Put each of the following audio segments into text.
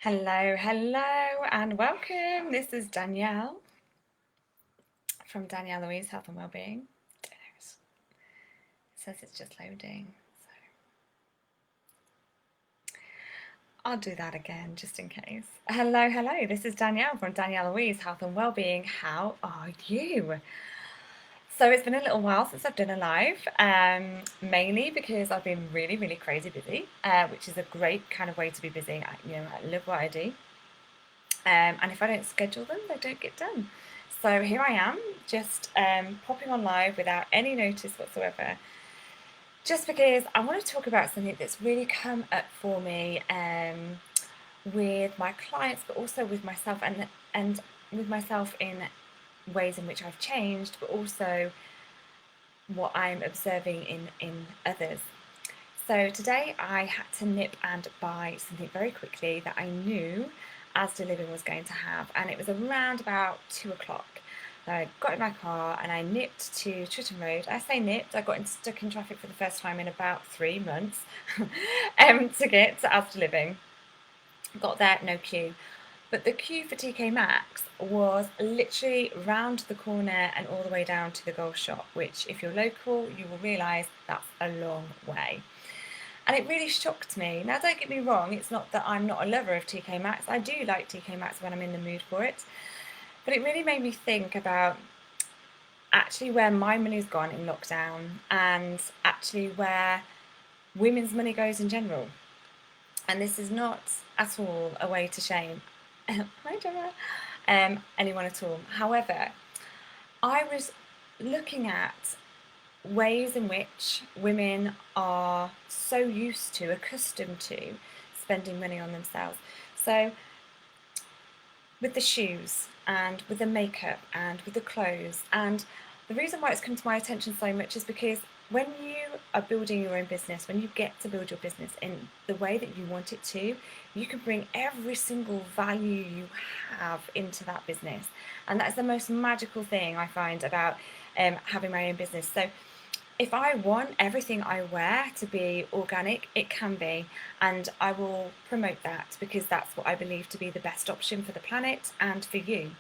Hello, hello, and welcome. This is Danielle from Danielle Louise Health and Wellbeing. It says it's just loading, so I'll do that again just in case. Hello, hello. This is Danielle from Danielle Louise Health and Wellbeing. How are you? So it's been a little while since I've done a live, mainly because I've been really, really crazy busy, which is a great kind of way to be busy. I love what I do. And if I don't schedule them, they don't get done. So here I am, just popping on live without any notice whatsoever, just because I want to talk about something that's really come up for me with my clients, but also with myself, and with myself in ways in which I've changed, but also what I'm observing in others. So today I had to nip and buy something very quickly that I knew Asda Living was going to have, and it was around about 2 o'clock. So I got in my car and I nipped to Tritton Road. I say nipped, I got stuck in traffic for the first time in about 3 months to get to Asda Living. Got there, no queue. But the queue for TK Maxx was literally round the corner and all the way down to the golf shop, which if you're local, you will realise that's a long way. And it really shocked me. Now, don't get me wrong, it's not that I'm not a lover of TK Maxx. I do like TK Maxx when I'm in the mood for it. But it really made me think about actually where my money's gone in lockdown and actually where women's money goes in general. And this is not at all a way to shame hi Gemma, anyone at all. However, I was looking at ways in which women are so used to, accustomed to spending money on themselves. So with the shoes and with the makeup and with the clothes, and the reason why it's come to my attention so much is because when you are building your own business, when you get to build your business in the way that you want it to, you can bring every single value you have into that business. And that's the most magical thing I find about having my own business. So if I want everything I wear to be organic, it can be, and I will promote that because that's what I believe to be the best option for the planet and for you.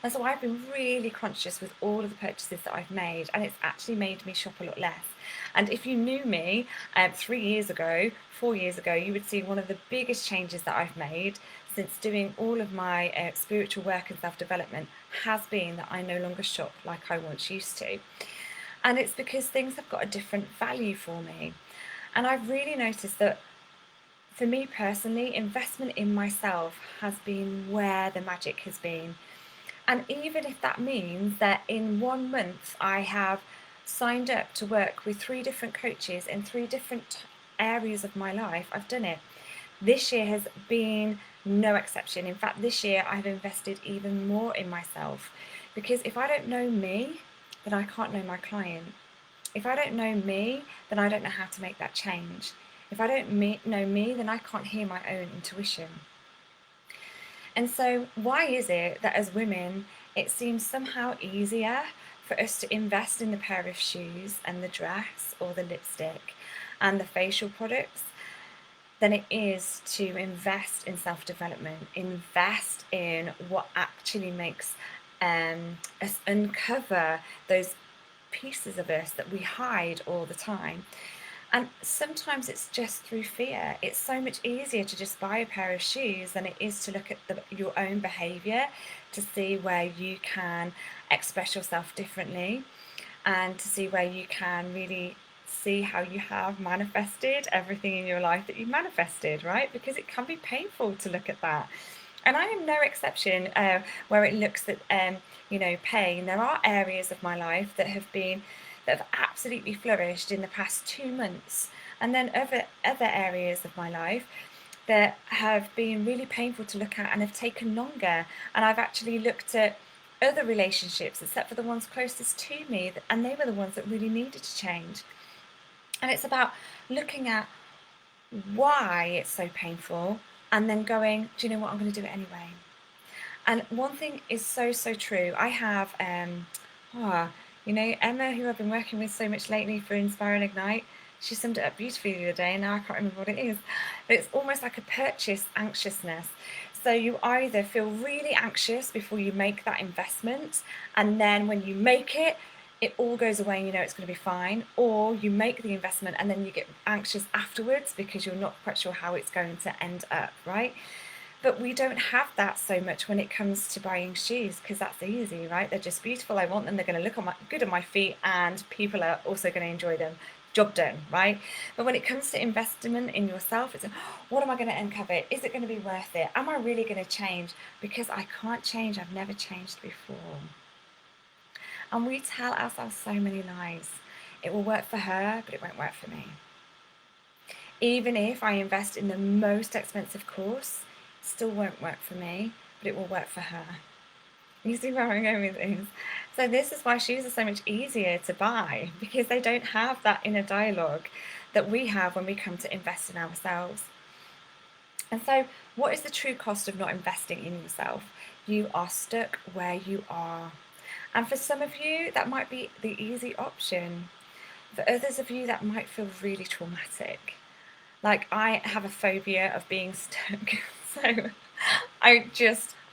And so I've been really conscious with all of the purchases that I've made, and it's actually made me shop a lot less. And if you knew me 3 years ago, 4 years ago, you would see one of the biggest changes that I've made since doing all of my spiritual work and self-development has been that I no longer shop like I once used to. And it's because things have got a different value for me. And I've really noticed that for me personally, investment in myself has been where the magic has been. And even if that means that in 1 month I have signed up to work with 3 different coaches in 3 different areas of my life, I've done it. This year has been no exception. In fact, this year I've invested even more in myself, because if I don't know me, then I can't know my client. If I don't know me, then I don't know how to make that change. If I don't know me, then I can't hear my own intuition. And so, why is it that as women, it seems somehow easier for us to invest in the pair of shoes and the dress or the lipstick and the facial products than it is to invest in self-development, invest in what actually makes us uncover those pieces of us that we hide all the time? And sometimes it's just through fear. It's so much easier to just buy a pair of shoes than it is to look at your own behaviour, to see where you can express yourself differently, and to see where you can really see how you have manifested everything in your life that you manifested, right? Because it can be painful to look at that. And I am no exception where it looks at, pain. There are areas of my life that have absolutely flourished in the past 2 months, and then other areas of my life that have been really painful to look at and have taken longer. And I've actually looked at other relationships, except for the ones closest to me, and they were the ones that really needed to change. And it's about looking at why it's so painful and then going, do you know what, I'm going to do it anyway. And one thing is so true. I have Emma, who I've been working with so much lately for Inspire and Ignite. She summed it up beautifully the other day, and now I can't remember what it is. But it's almost like a purchase anxiousness. So you either feel really anxious before you make that investment, and then when you make it, it all goes away and you know it's going to be fine, or you make the investment and then you get anxious afterwards because you're not quite sure how it's going to end up, right? But we don't have that so much when it comes to buying shoes, because that's easy, right? They're just beautiful. I want them. They're going to look good on my feet, and people are also going to enjoy them. Job done, right? But when it comes to investment in yourself, it's what am I going to uncover? Is it going to be worth it? Am I really going to change? Because I can't change. I've never changed before. And we tell ourselves so many lies. It will work for her, but it won't work for me. Even if I invest in the most expensive course, it still won't work for me, but it will work for her. You see where I'm going with this? So this is why shoes are so much easier to buy, because they don't have that inner dialogue that we have when we come to invest in ourselves. And so what is the true cost of not investing in yourself? You are stuck where you are. And for some of you, that might be the easy option. For others of you, that might feel really traumatic. Like, I have a phobia of being stuck. So I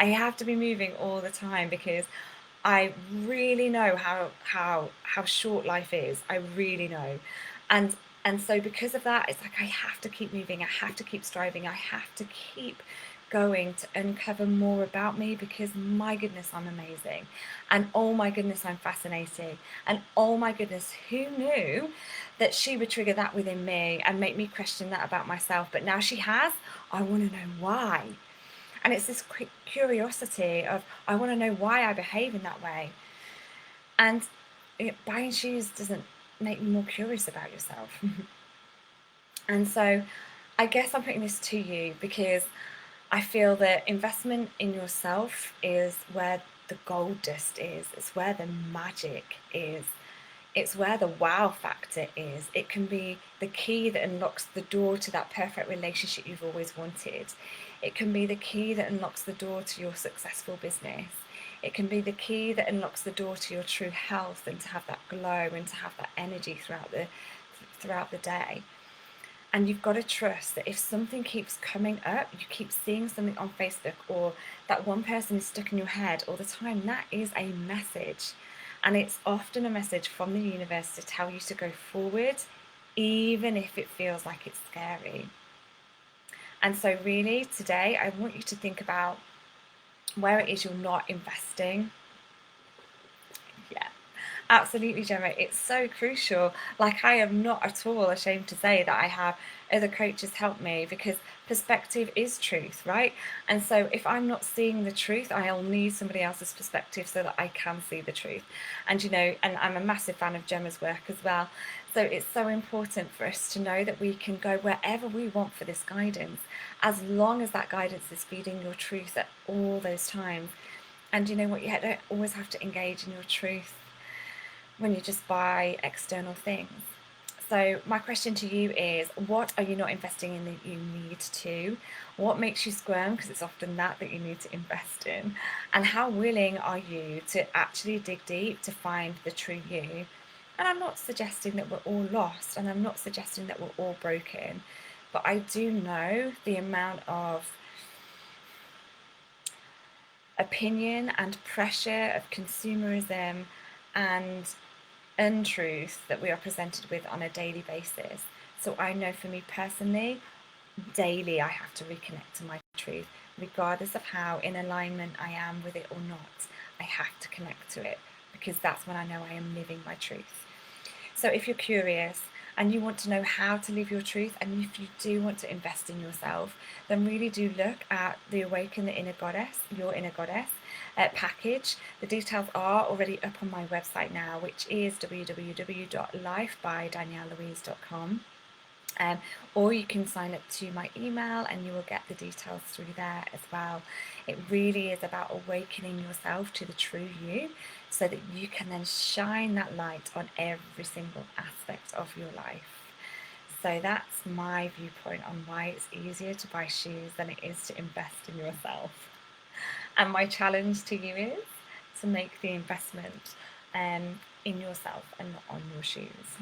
have to be moving all the time, because I really know how short life is. I really know. And so because of that, it's like I have to keep moving. I have to keep striving. I have to keep going to uncover more about me, because my goodness, I'm amazing. And oh my goodness, I'm fascinating. And oh my goodness, who knew that she would trigger that within me and make me question that about myself? But now she has. I want to know why. And it's this curiosity of, I want to know why I behave in that way. And buying shoes doesn't make you more curious about yourself. And so I guess I'm putting this to you because I feel that investment in yourself is where the gold dust is. It's where the magic is. It's where the wow factor is. It can be the key that unlocks the door to that perfect relationship you've always wanted. It can be the key that unlocks the door to your successful business. It can be the key that unlocks the door to your true health, and to have that glow and to have that energy throughout the day. And you've got to trust that if something keeps coming up, you keep seeing something on Facebook, or that one person is stuck in your head all the time, that is a message. And it's often a message from the universe to tell you to go forward, even if it feels like it's scary. And so really today, I want you to think about where it is you're not investing. Yeah, absolutely, Gemma. It's so crucial. Like, I am not at all ashamed to say that I have other coaches help me, because perspective is truth, right? And so if I'm not seeing the truth, I'll need somebody else's perspective so that I can see the truth. And and I'm a massive fan of Gemma's work as well. So it's so important for us to know that we can go wherever we want for this guidance, as long as that guidance is feeding your truth at all those times. And you know what? You don't always have to engage in your truth when you just buy external things. So my question to you is, what are you not investing in that you need to? What makes you squirm? Because it's often that you need to invest in. And how willing are you to actually dig deep to find the true you? And I'm not suggesting that we're all lost, and I'm not suggesting that we're all broken, but I do know the amount of opinion and pressure of consumerism and untruth that we are presented with on a daily basis. So I know for me personally, daily I have to reconnect to my truth, regardless of how in alignment I am with it or not. I have to connect to it, because that's when I know I am living my truth. So if you're curious and you want to know how to live your truth, and if you do want to invest in yourself, then really do look at the Awaken the Inner Goddess, Your Inner Goddess package. The details are already up on my website now, which is www.lifebydaniellelouise.com. Or you can sign up to my email and you will get the details through there as well. It really is about awakening yourself to the true you, so that you can then shine that light on every single aspect of your life. So that's my viewpoint on why it's easier to buy shoes than it is to invest in yourself. And my challenge to you is to make the investment in yourself and not on your shoes.